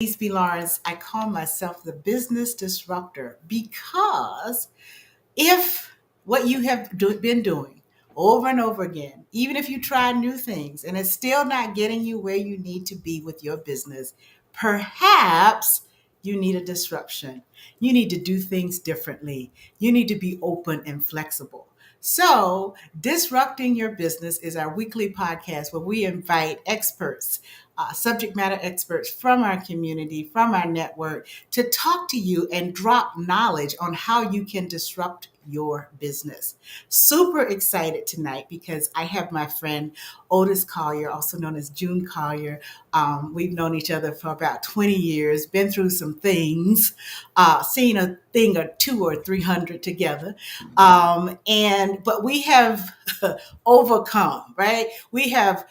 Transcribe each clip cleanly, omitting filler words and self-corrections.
B. Lawrence. I call myself the business disruptor because if what you have been doing over and over again, even if you try new things and it's still not getting you where you need to be with your business, perhaps you need a disruption. You need to do things differently. You need to be open and flexible. So, Disrupting Your Business is our weekly podcast where we invite experts, subject matter experts from our community, from our network, to talk to you and drop knowledge on how you can disrupt your business. Super excited tonight because I have my friend Otis Collier, also known as June Collier. We've known each other for about 20 years, been through some things, seen a thing or two or 300 together. But we have overcome, right? We have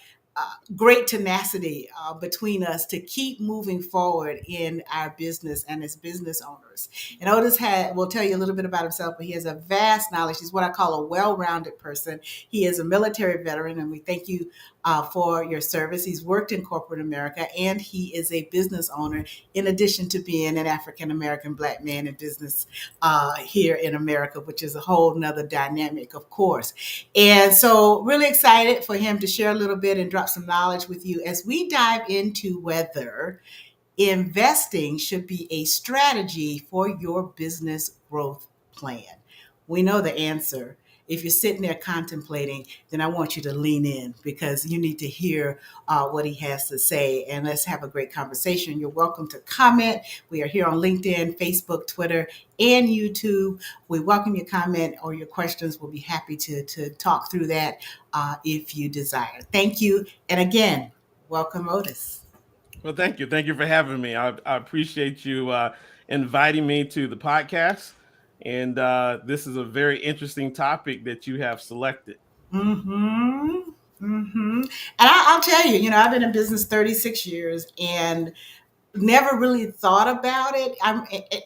great tenacity between us to keep moving forward in our business and as business owners. And will tell you a little bit about himself, but he has a vast knowledge. He's what I call a well-rounded person. He is a military veteran, and we thank you for your service. He's worked in corporate America, and he is a business owner, in addition to being an African-American Black man in business here in America, which is a whole nother dynamic, of course. And so really excited for him to share a little bit and drop some knowledge with you as we dive into whether investing should be a strategy for your business growth plan. We know the answer. If you're sitting there contemplating, then I want you to lean in because you need to hear what he has to say. And let's have a great conversation. You're welcome to comment. We are here on LinkedIn, Facebook, Twitter, and YouTube. We welcome your comment or your questions. We'll be happy to talk through that if you desire. Thank you. And again, welcome, Otis. Well, thank you. Thank you for having me. I appreciate you inviting me to the podcast. And this is a very interesting topic that you have selected. Mm-hmm. Mm-hmm. And I'll tell you, I've been in business 36 years and never really thought about it.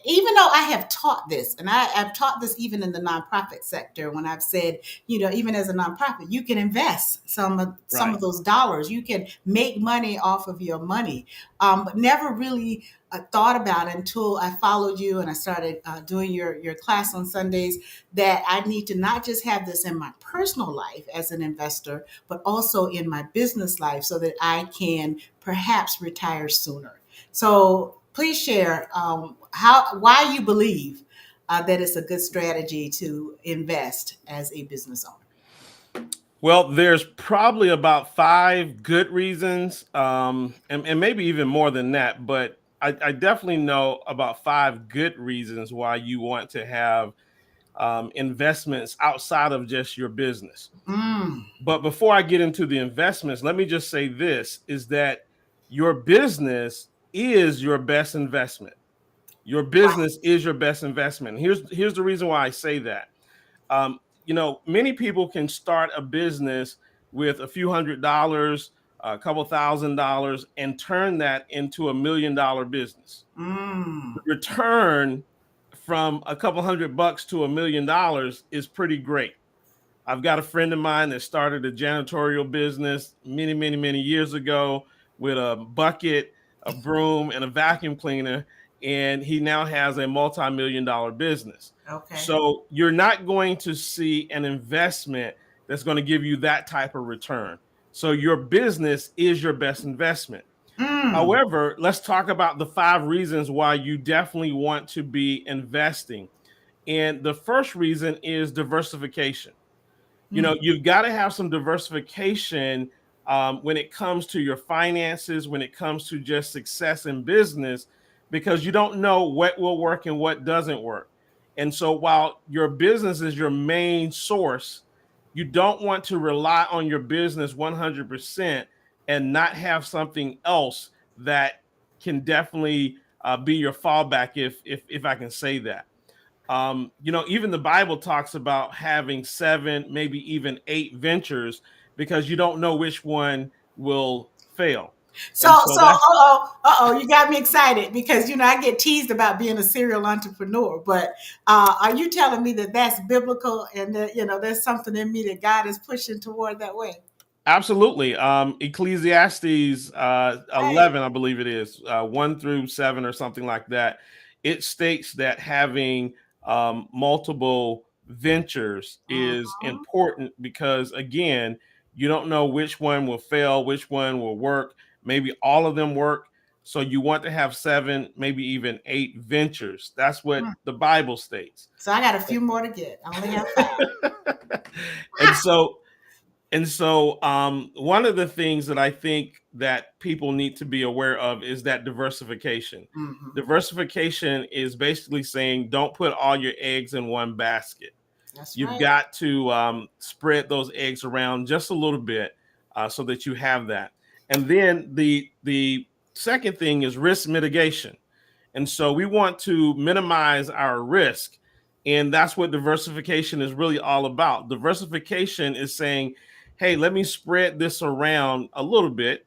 Even though I have taught this, and I've taught this even in the nonprofit sector when I've said, even as a nonprofit, you can invest some of Right. those dollars. You can make money off of your money, but never really thought about it until I followed you and I started doing your class on Sundays. That I need to not just have this in my personal life as an investor, but also in my business life, so that I can perhaps retire sooner. So please share why you believe that it's a good strategy to invest as a business owner. Well, there's probably about five good reasons, and maybe even more than that, but I definitely know about five good reasons why you want to have investments outside of just your business. Mm, But before I get into the investments, let me just say this is that your business is your best investment. Your right. business is your best investment. Here's the reason why I say that. Many people can start a business with a few $100s, a couple $1,000, and turn that into $1 million business. Mm, The return from a couple $100 to $1 million is pretty great. I've got a friend of mine that started a janitorial business many, many, many years ago with a bucket, a broom, and a vacuum cleaner. And he now has a multi-million dollar business. okay. So you're not going to see an investment that's going to give you that type of return. So your business is your best investment. Mm, However, let's talk about the five reasons why you definitely want to be investing. And the first reason is diversification. mm. You've got to have some diversification when it comes to your finances, when it comes to just success in business, because you don't know what will work and what doesn't work. And so while your business is your main source, you don't want to rely on your business 100% and not have something else that can definitely be your fallback, if I can say that. Even the Bible talks about having seven, maybe even eight ventures because you don't know which one will fail. So, And so that's you got me excited because I get teased about being a serial entrepreneur. But are you telling me that that's biblical and that there's something in me that God is pushing toward that way? Absolutely. Ecclesiastes Right. 11, I believe it is, 1 through 7 or something like that. It states that having multiple ventures is Mhm. important because, again, you don't know which one will fail, which one will work. Maybe all of them work. So you want to have 7, maybe even 8 ventures. That's what Mm. the Bible states. So I got a few more to get. I only have 5. and so one of the things that I think that people need to be aware of is that diversification. Hmm. Diversification is basically saying don't put all your eggs in one basket. That's You've right. got to spread those eggs around just a little bit so that you have that. And then the second thing is risk mitigation. And so we want to minimize our risk. And that's what diversification is really all about. Diversification is saying, hey, let me spread this around a little bit,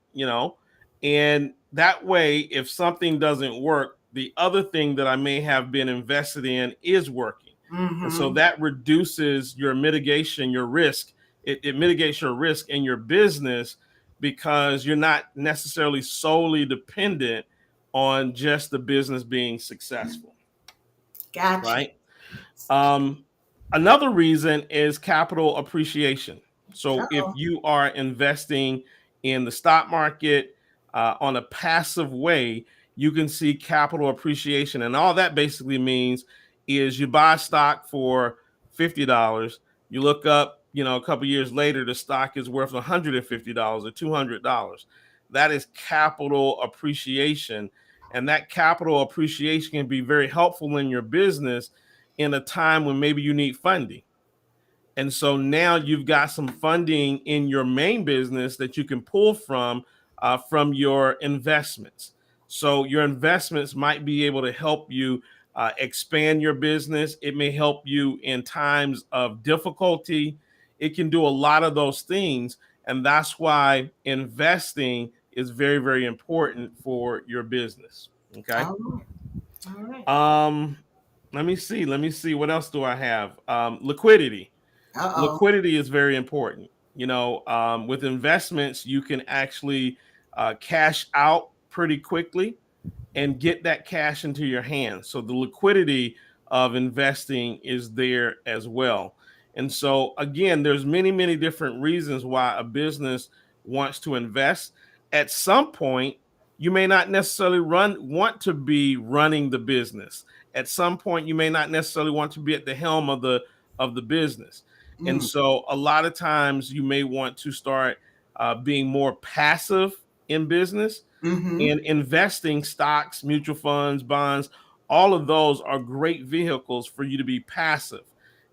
and that way, if something doesn't work, the other thing that I may have been invested in is working. And so Hmm. that reduces your mitigation, your risk. It mitigates your risk in your business because you're not necessarily solely dependent on just the business being successful, Gotcha. right? Um, Another reason is capital appreciation. So if Uh-oh. you are investing in the stock market on a passive way, you can see capital appreciation. And all that basically means is you buy stock for $50, you look up, a couple years later, the stock is worth $150 or $200. That is capital appreciation. And that capital appreciation can be very helpful in your business in a time when maybe you need funding. And so now you've got some funding in your main business that you can pull from your investments. So your investments might be able to help you expand your business. It may help you in times of difficulty. It can do a lot of those things. And that's why investing is very, very important for your business. Okay. All right. All right. Um, Let me see. What else do I have? Liquidity. Uh-oh. Liquidity is very important. With investments, you can actually cash out pretty quickly and get that cash into your hands. So the liquidity of investing is there as well. And so again, there's many, many different reasons why a business wants to invest. At some point, you may not necessarily want to be running the business. At some point, you may not necessarily want to be at the helm of the business. And Mm. so a lot of times you may want to start being more passive in business Mm-hmm. and investing stocks, mutual funds, bonds, all of those are great vehicles for you to be passive.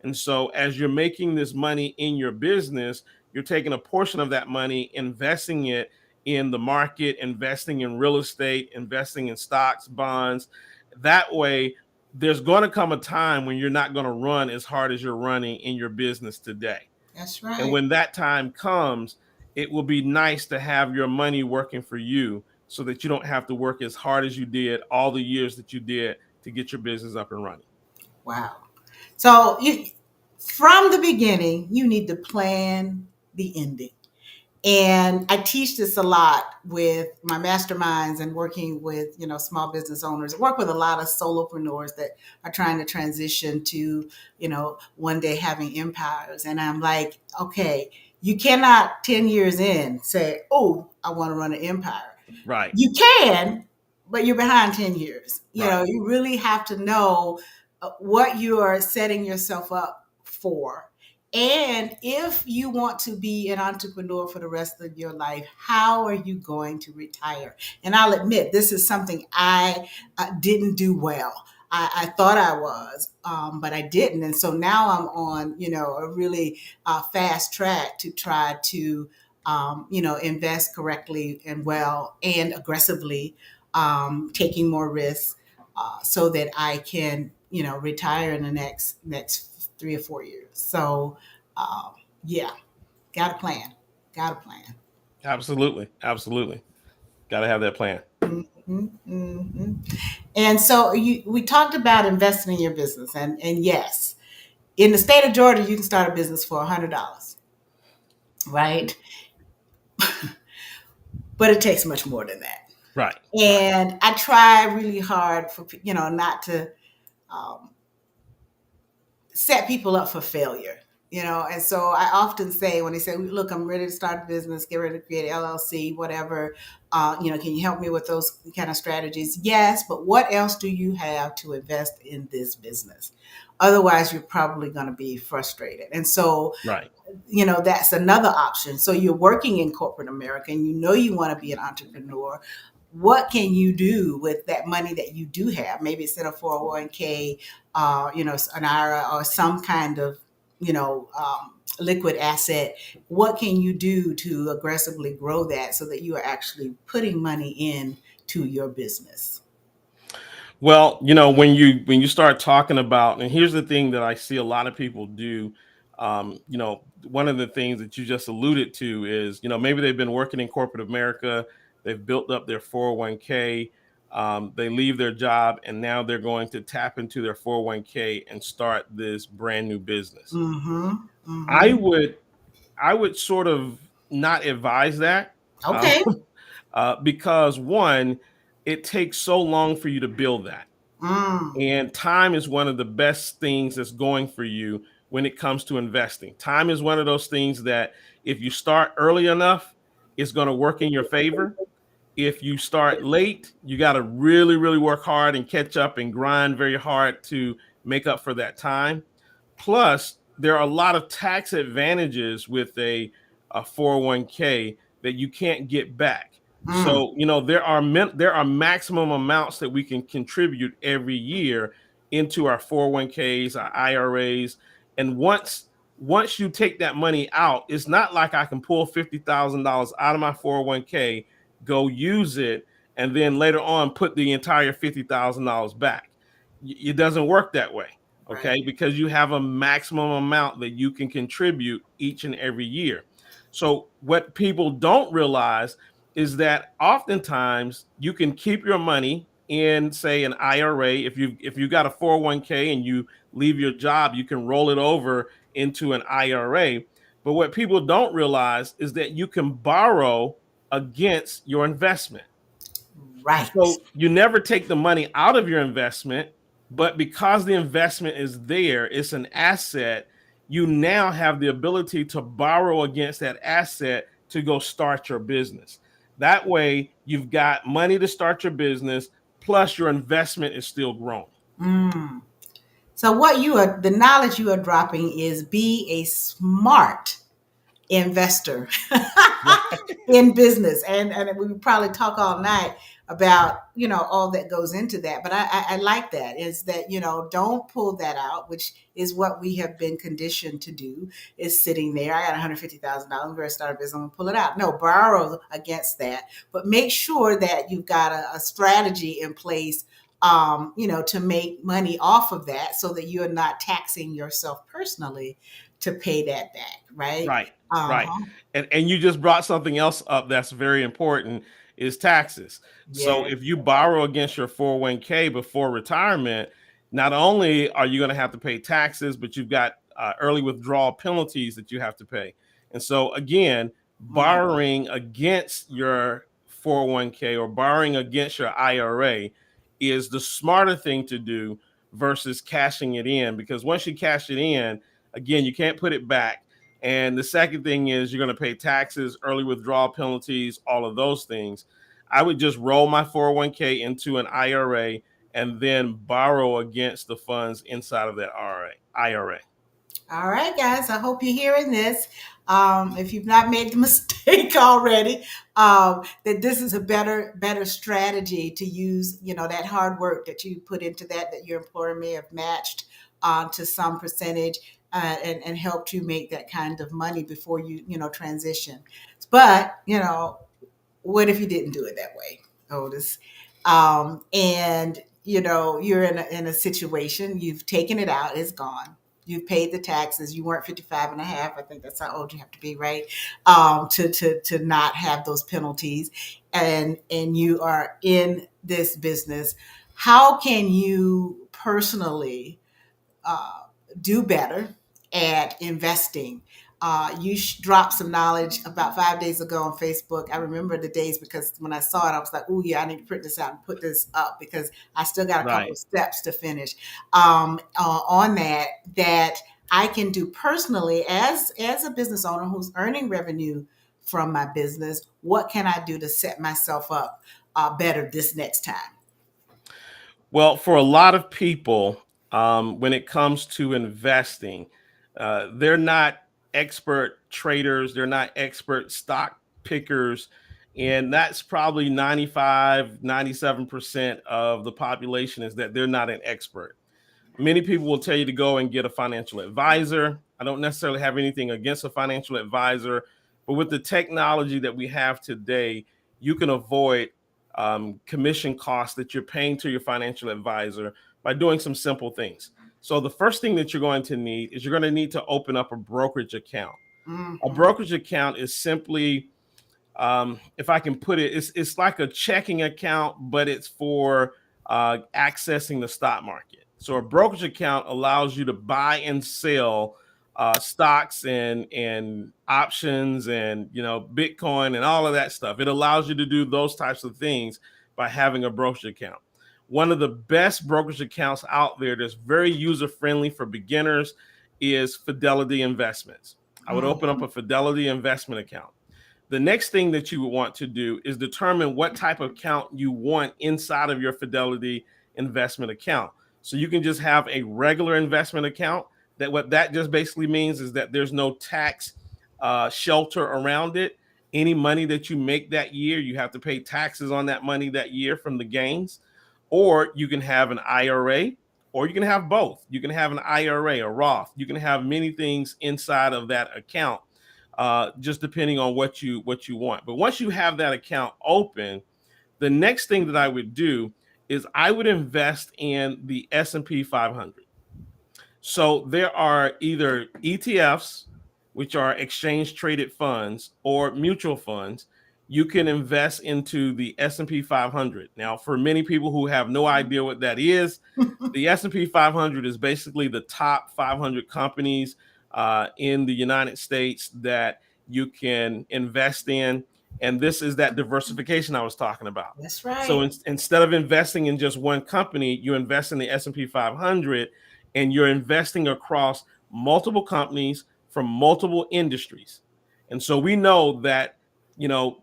And so as you're making this money in your business, you're taking a portion of that money, investing it in the market, investing in real estate, investing in stocks, bonds. That way, there's going to come a time when you're not going to run as hard as you're running in your business today. That's And right. when that time comes, it will be nice to have your money working for you so that you don't have to work as hard as you did all the years that you did to get your business up and running. Wow. So from the beginning, you need to plan the ending. And I teach this a lot with my masterminds and working with, small business owners. I work with a lot of solopreneurs that are trying to transition to, one day having empires. And I'm like, okay, you cannot 10 years in say, oh, I want to run an empire. Right, You can, but you're behind 10 years. right. You really have to know what you are setting yourself up for. And if you want to be an entrepreneur for the rest of your life, how are you going to retire? And I'll admit, this is something I didn't do well. I thought I was, but I didn't. And so now I'm on, a really fast track to try to invest correctly and well and aggressively, taking more risks so that I can, retire in the next 3 or 4 years. So, yeah, got a plan. Got a plan. Absolutely. Absolutely. Got to have that plan. Hmm. Hmm. And so we talked about investing in your business, and yes, in the state of Georgia, you can start a business for $100, right? but it takes much more than that. Right. Right. And I try really hard for, not to um, set people up for failure. And so I often say, when they say, look, I'm ready to start a business, get ready to create an LLC, whatever, can you help me with those kind of strategies? Yes, but what else do you have to invest in this business? Otherwise, you're probably going to be frustrated. And so, Right. that's another option. So you're working in corporate America and you want to be an entrepreneur. What can you do with that money that you do have? Maybe it's in a 401k, an IRA or some kind of, liquid asset. What can you do to aggressively grow that so that you are actually putting money in to your business? Well, when you start talking about, and here's the thing that I see a lot of people do. One of the things that you just alluded to is, maybe they've been working in corporate America, they've built up their 401k, they leave their job, and now they're going to tap into their 401k and start this brand new business. Mm-hmm. I Mm-hmm. would, I would sort of not advise that. Um, Okay. because one, it takes so long for you to build that. Mm. And time is one of the best things that's going for you when it comes to investing. Time is one of those things that if you start early enough, it's going to work in your favor. If you start late, you got to really, really work hard and catch up and grind very hard to make up for that time. Plus, there are a lot of tax advantages with a 401k that you can't get back. Mm. So, there are maximum amounts that we can contribute every year into our 401ks, our IRAs. And once you take that money out, it's not like I can pull $50,000 out of my 401k, go use it, and then later on put the entire $50,000 back. It doesn't work that way. Right. Okay, because you have a maximum amount that you can contribute each and every year. So what people don't realize is that oftentimes you can keep your money in, say, an IRA. If you got a 401k and you leave your job, you can roll it over into an IRA. But what people don't realize is that you can borrow against your investment. Right. So you never take the money out of your investment, but because the investment is there, it's an asset. You now have the ability to borrow against that asset to go start your business. That way, you've got money to start your business, plus your investment is still growing. Mm. So the knowledge you are dropping is be a smart investor in business. And we would probably talk all night about, all that goes into that. But I like that, is that, don't pull that out, which is what we have been conditioned to do, is sitting there. I got $150,000. I'm going to start a business. I'm going to pull it out. No, borrow against that, but make sure that you've got a strategy in place, to make money off of that so that you're not taxing yourself personally to pay that back. Right. Right, right. Uh-huh. And you just brought something else up that's very important, is taxes. So Yeah. if you borrow against your 401k before retirement, not only are you going to have to pay taxes, but you've got early withdrawal penalties that you have to pay. And so again, Mm. borrowing against your 401k or borrowing against your IRA is the smarter thing to do versus cashing it in, because once you cash it in, again, you can't put it back. And the second thing is you're going to pay taxes, early withdrawal penalties, all of those things. I would just roll my 401k into an IRA and then borrow against the funds inside of that IRA. All right, guys. I hope you're hearing this. If you've not made the mistake already, that this is a better strategy to use. That hard work that you put into that your employer may have matched to some percentage, and helped you make that kind of money before you transition. But what if you didn't do it that way, Otis? And you're in a situation, you've taken it out, it's gone. You've paid the taxes. You weren't 55 and a half. I think that's how old you have to be, right? To not have those penalties. And you are in this business. How can you personally uh, do better at investing? You dropped some knowledge about 5 days ago on Facebook. I remember the days because when I saw it, I was like, "Oh yeah, I need to print this out and put this up because I still got a couple Right. of steps to finish on that I can do personally as a business owner who's earning revenue from my business. What can I do to set myself up better this next time?" Well, for a lot of people, when it comes to investing, they're not expert traders, they're not expert stock pickers. And that's probably 95, 97% of the population is that they're not an expert. Many people will tell you to go and get a financial advisor. I don't necessarily have anything against a financial advisor, but with the technology that we have today, you can avoid commission costs that you're paying to your financial advisor by doing some simple things. So, the first thing that you're going to need is you're going to need to open up a brokerage account. A Mm-hmm. brokerage account is simply, if I can put it, it's like a checking account, but it's for accessing the stock market. So a brokerage account allows you to buy and sell stocks and options and Bitcoin and all of that stuff. It allows you to do those types of things by having a brokerage account. One of the best brokerage accounts out there that's very user friendly for beginners is Fidelity Investments. I would open up Mm-hmm. a Fidelity investment account. The next thing that you would want to do is determine what type of account you want inside of your Fidelity investment account. So you can just have a regular investment account. That what that just basically means is that there's no tax shelter around it. Any money that you make that year, you have to pay taxes on that money that year from the gains. Or you can have an IRA, or you can have both. You can have an IRA, a Roth. You can have many things inside of that account, just depending on what you want. But once you have that account open, the next thing that I would do is I would invest in the S&P 500. So there are either ETFs, which are exchange traded funds, or mutual funds. You can invest into the S&P 500. Now, for many people who have no idea what that is, the S&P 500 is basically the top 500 companies in the United States that you can invest in. And this is that diversification I was talking about. That's So right. instead of investing in just one company, you invest in the S&P 500, and you're investing across multiple companies from multiple industries. And so we know that, you know,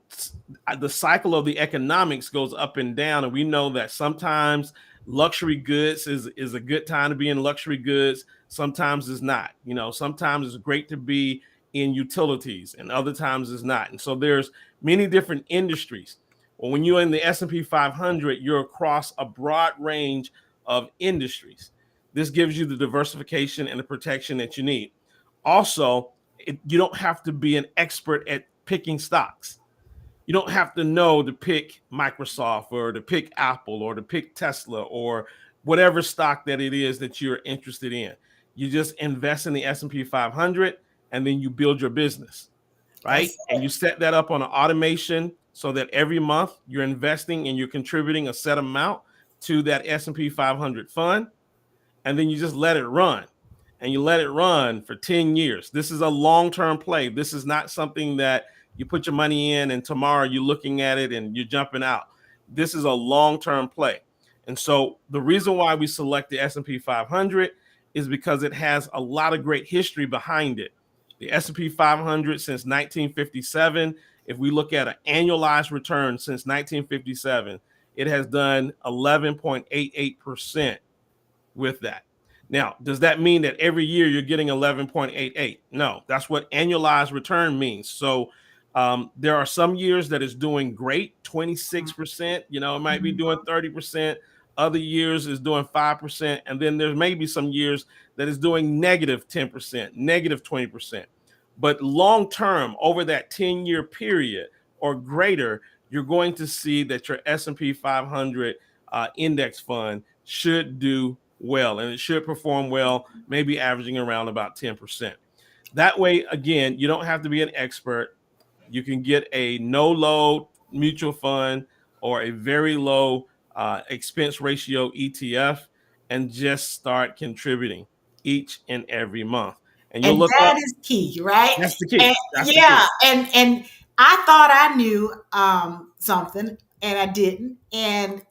the cycle of the economics goes up and down. And we know that sometimes luxury goods is a good time to be in luxury goods. Sometimes it's not. Sometimes it's great to be in utilities, and other times it's not. And so there's many different industries. Well, when you're in the S&P 500, you're across a broad range of industries. This gives you the diversification and the protection that you need. Also, you don't have to be an expert at picking stocks. You don't have to know to pick Microsoft or to pick Apple or to pick Tesla or whatever stock that it is that you're interested in. You just invest in the S&P 500, and then you build your business, right? That's And you set that up on an automation so that every month you're investing and you're contributing a set amount to that S&P 500 fund, and then you just let it run, and you let it run for 10 years. This is a long-term play. This is not something that you put your money in and tomorrow you're looking at it and you're jumping out. This is a long-term play. And so the reason why we select the S&P 500 is because it has a lot of great history behind it. The S&P 500 since 1957, if we look at an annualized return since 1957, it has done 11.88% with that. Now, does that mean that every year you're getting 11.88? No, that's what annualized return means. So there are some years that is doing great, 26%. It might be doing 30%. Other years is doing 5%. And then there may be some years that is doing negative 10%, negative 20%. But long term, over that 10-year period or greater, you're going to see that your S&P 500 index fund should do well, and it should perform well, maybe averaging around about 10%. That way, again, you don't have to be an expert. You can get a no load mutual fund or a very low expense ratio ETF and just start contributing each and every month. And you'll And look that up. is key, right? That's the And key. That's the yeah, key. and I thought I knew something, and I didn't. And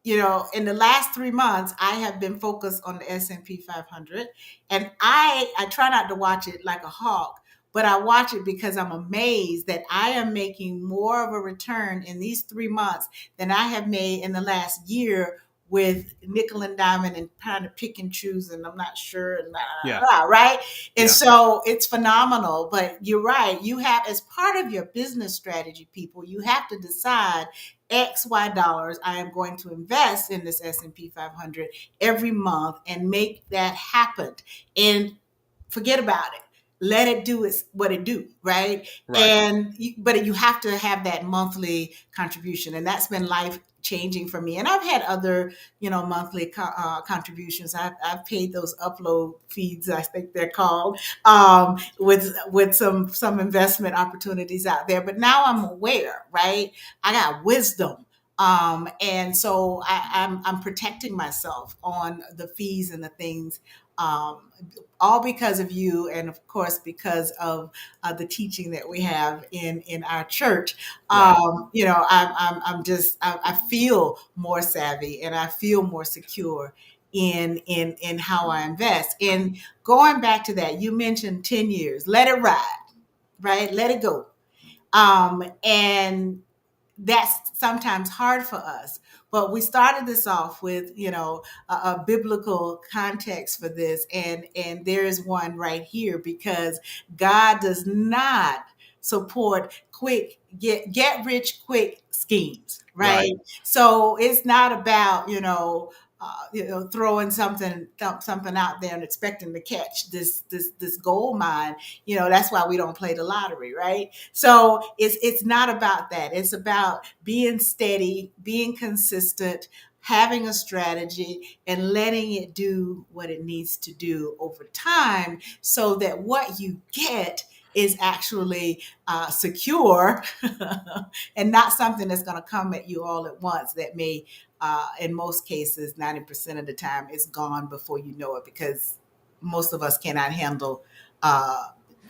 in the last 3 months, I have been focused on the S&P 500, and I try not to watch it like a hawk, but I watch it because I'm amazed that I am making more of a return in these 3 months than I have made in the last year with nickel and diamond and trying to pick and choose, and I'm not sure, and Yeah. right? And Yeah. so it's phenomenal. But you're right. You have, as part of your business strategy, people, you have to decide XY dollars I am going to invest in this S&P 500 every month and make that happen. And forget about it. Let it do what it do, right? Right. But you have to have that monthly contribution, and that's been life changing for me. And I've had other, monthly contributions. I've paid those upload feeds, I think they're called, with some investment opportunities out there. But now I'm aware, right? I got wisdom. And so I'm protecting myself on the fees and the things, um, all because of you, and of course because of the teaching that we have in our church. Right. I'm just I feel more savvy, and I feel more secure in how I invest. And going back to that, you mentioned 10 years. Let it ride, right? Let it go. And that's sometimes hard for us. But we started this off with, a biblical context for this, and there is one right here, because God does not support quick get rich quick schemes, Right. right? So it's not about throwing something out there and expecting to catch this gold mine. That's why we don't play the lottery, right? So it's not about that. It's about being steady, being consistent, having a strategy, and letting it do what it needs to do over time, so that what you get is actually secure and not something that's going to come at you all at once, that may, in most cases, 90% of the time, is gone before you know it, because most of us cannot handle uh,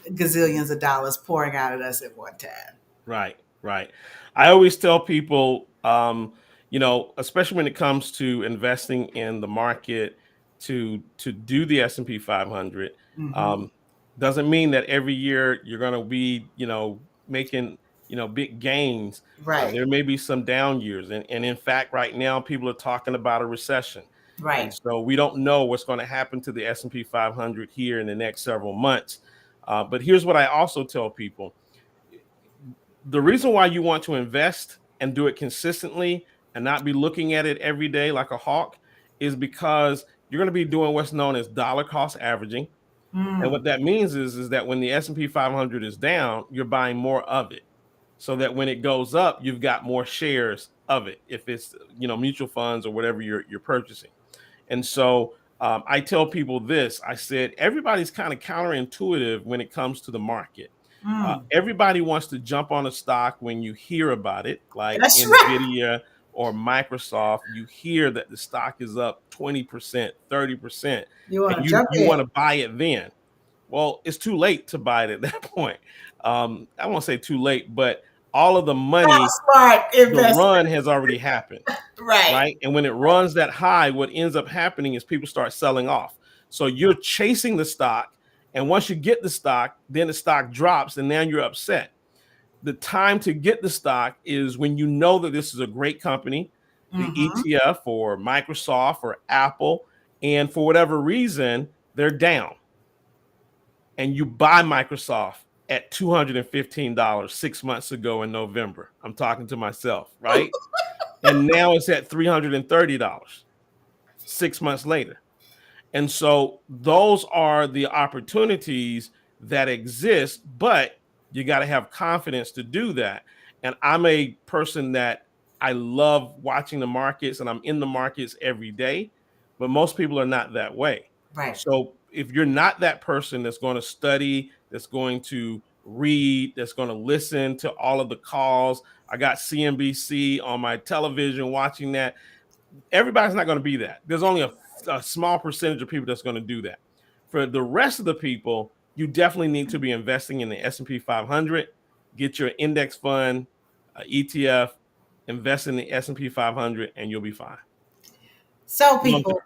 gazillions of dollars pouring out at us at one time. Right, right. I always tell people, especially when it comes to investing in the market, to do the S&P 500, Hmm. um, doesn't mean that every year you're going to be, making, big gains. Right, There may be some down years, and in fact, right now people are talking about a recession, and right. so we don't know what's going to happen to the S&P 500 here in the next several months. But here's what I also tell people: the reason why you want to invest and do it consistently and not be looking at it every day like a hawk is because you're going to be doing what's known as dollar cost averaging. And Mm, what that means is that when the S&P 500 is down, you're buying more of it, so that when it goes up, you've got more shares of it, if it's mutual funds or whatever you're purchasing. And so I tell people this: I said, everybody's kind of counterintuitive when it comes to the market. mm. Everybody wants to jump on a stock when you hear about it, like That's right. Nvidia or Microsoft. You hear that the stock is up 20%, 30%, You and want to you jump you in. want to buy it then. Well, it's too late to buy it at that point. I won't say too late, but all of the Not money, smart the investment. run has already happened, Right. right? And when it runs that high, what ends up happening is people start selling off. So you're chasing the stock, and once you get the stock, then the stock drops, and now you're upset. The time to get the stock is when you know that this is a great company, the Mm-hmm. ETF or Microsoft or Apple, and for whatever reason, they're down. And you buy Microsoft at $215 6 months ago in November. I'm talking to myself, right? And now it's at $330 6 months later. And so those are the opportunities that exist, but you got to have confidence to do that. And I'm a person that I love watching the markets, and I'm in the markets every day, but most people are not that way. Right. So if you're not that person that's going to study, that's going to read, that's going to listen to all of the calls, I got CNBC on my television watching that. Everybody's not going to be that. There's only a small percentage of people that's going to do that. For the rest of the people, you definitely need to be investing in the S&P 500. Get your index fund, ETF, invest in the S&P 500, and you'll be fine. So Long term. people,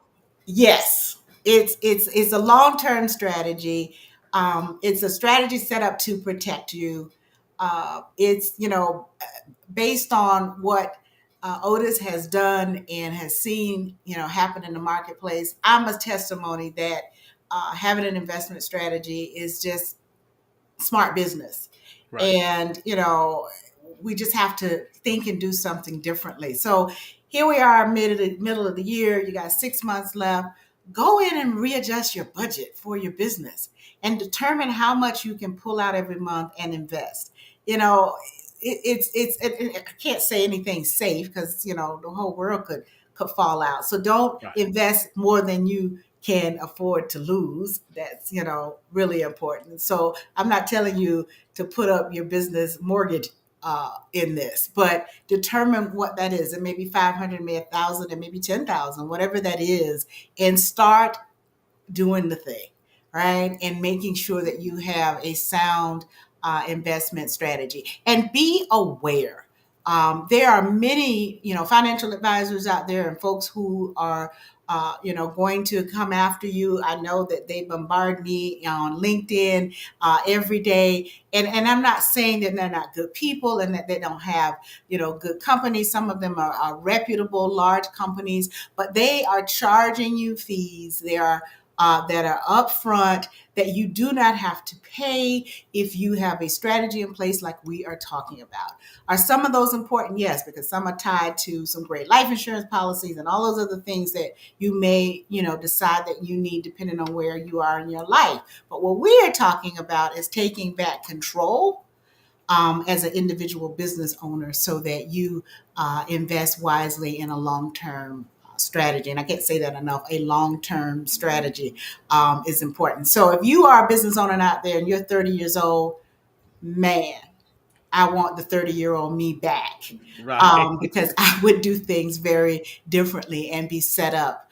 yes, it's a long-term strategy. It's a strategy set up to protect you. It's, based on what Otis has done and has seen, happen in the marketplace. I'm a testimony that having an investment strategy is just smart business. Right. And, we just have to think and do something differently. So here we are, middle of the year. You got 6 months left. Go in and readjust your budget for your business and determine how much you can pull out every month and invest. You know, I can't say anything safe because, the whole world could fall out. So don't Right. invest more than you can afford to lose. That's, really important. So I'm not telling you to put up your business mortgage in this, but determine what that is. It may be 500, maybe 1,000, and maybe 10,000, whatever that is, and start doing the thing, right? And making sure that you have a sound investment strategy and be aware. There are many, financial advisors out there and folks who are, going to come after you. I know that they bombard me on LinkedIn every day. And I'm not saying that they're not good people and that they don't have, good companies. Some of them are reputable, large companies, but they are charging you fees. They are that are upfront that you do not have to pay if you have a strategy in place like we are talking about. Are some of those important? Yes, because some are tied to some great life insurance policies and all those other things that you may, decide that you need depending on where you are in your life. But what we are talking about is taking back control as an individual business owner so that you invest wisely in a long term strategy. And I can't say that enough. A long term strategy is important. So if you are a business owner out there and you're 30 years old, man, I want the 30-year-old me back Right. because I would do things very differently and be set up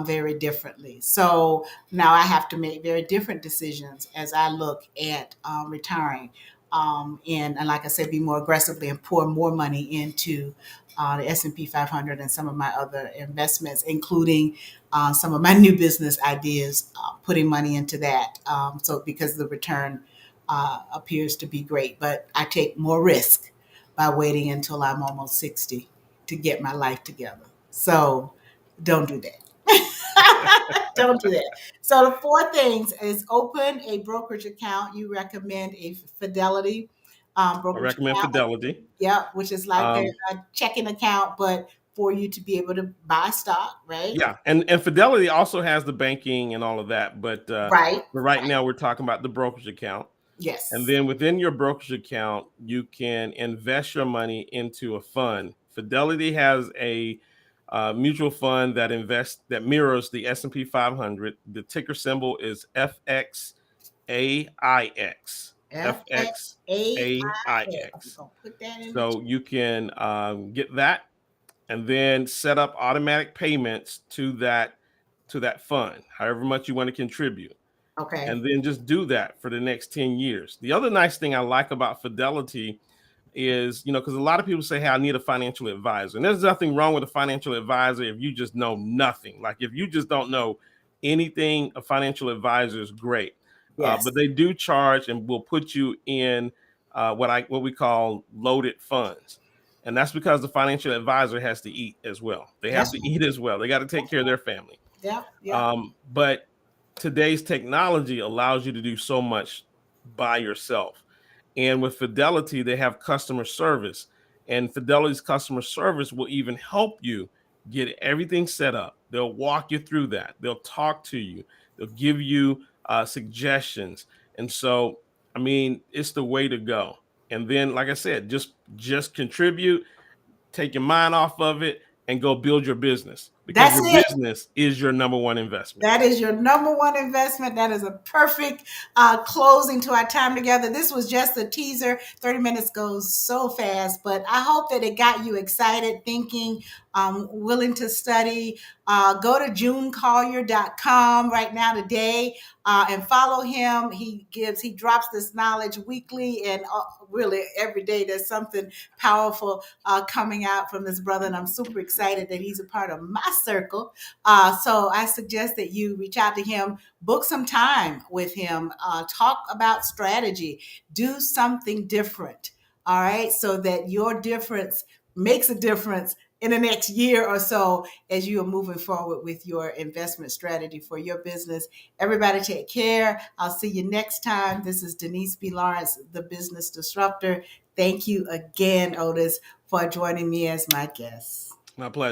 very differently. So now I have to make very different decisions as I look at retiring. And like I said, be more aggressively and pour more money into the S&P 500 and some of my other investments, including some of my new business ideas, putting money into that. So because the return appears to be great, but I take more risk by waiting until I'm almost 60 to get my life together. So don't do that. Don't do that. So the four things is open a brokerage account. You recommend a Fidelity I brokerage recommend account. Fidelity. Yeah, which is like Um, a checking account, but for you to be able to buy stock, right? yeah, and Fidelity also has the banking and all of that, Right. but right now we're talking about the brokerage account. And Yes. then within your brokerage account, you can invest your money into a fund. Fidelity has a mutual fund that mirrors the S&P 500. The ticker symbol is FXAIX. FXAIS. I'm FXAIX. gonna put that in the chat. So you can get that and then set up automatic payments to that fund, however much you want to contribute, Okay. and then just do that for the next 10 years. The other nice thing I like about Fidelity is, because a lot of people say, hey, I need a financial advisor. And there's nothing wrong with a financial advisor if you just know nothing. Like if you just don't know anything, a financial advisor is great. Yes. But they do charge and will put you in what we call loaded funds. And that's because the financial advisor has to eat as well. They have That's to right. eat as well. They got to take That's care of right. their family. Yep. Yep. But today's technology allows you to do so much by yourself. And with Fidelity, they have customer service. And Fidelity's customer service will even help you get everything set up. They'll walk you through that. They'll talk to you. They'll give you suggestions. And so, I mean, it's the way to go. And then, like I said, just contribute, take your mind off of it, and go build your business. because That's your it. business is your number one investment. That is your number one investment. That is a perfect closing to our time together. This was just a teaser. 30 minutes goes so fast, but I hope that it got you excited, thinking, willing to study. Go to junecollier.com right now today and follow him. He drops this knowledge weekly, and really every day there's something powerful coming out from this brother. And I'm super excited that he's a part of my circle. So I suggest that you reach out to him, book some time with him, talk about strategy, do something different. All right. So that your difference makes a difference in the next year or so as you are moving forward with your investment strategy for your business. Everybody take care. I'll see you next time. This is Denise B. Lawrence, the Business Disruptor. Thank you again, Otis, for joining me as my guest. My pleasure.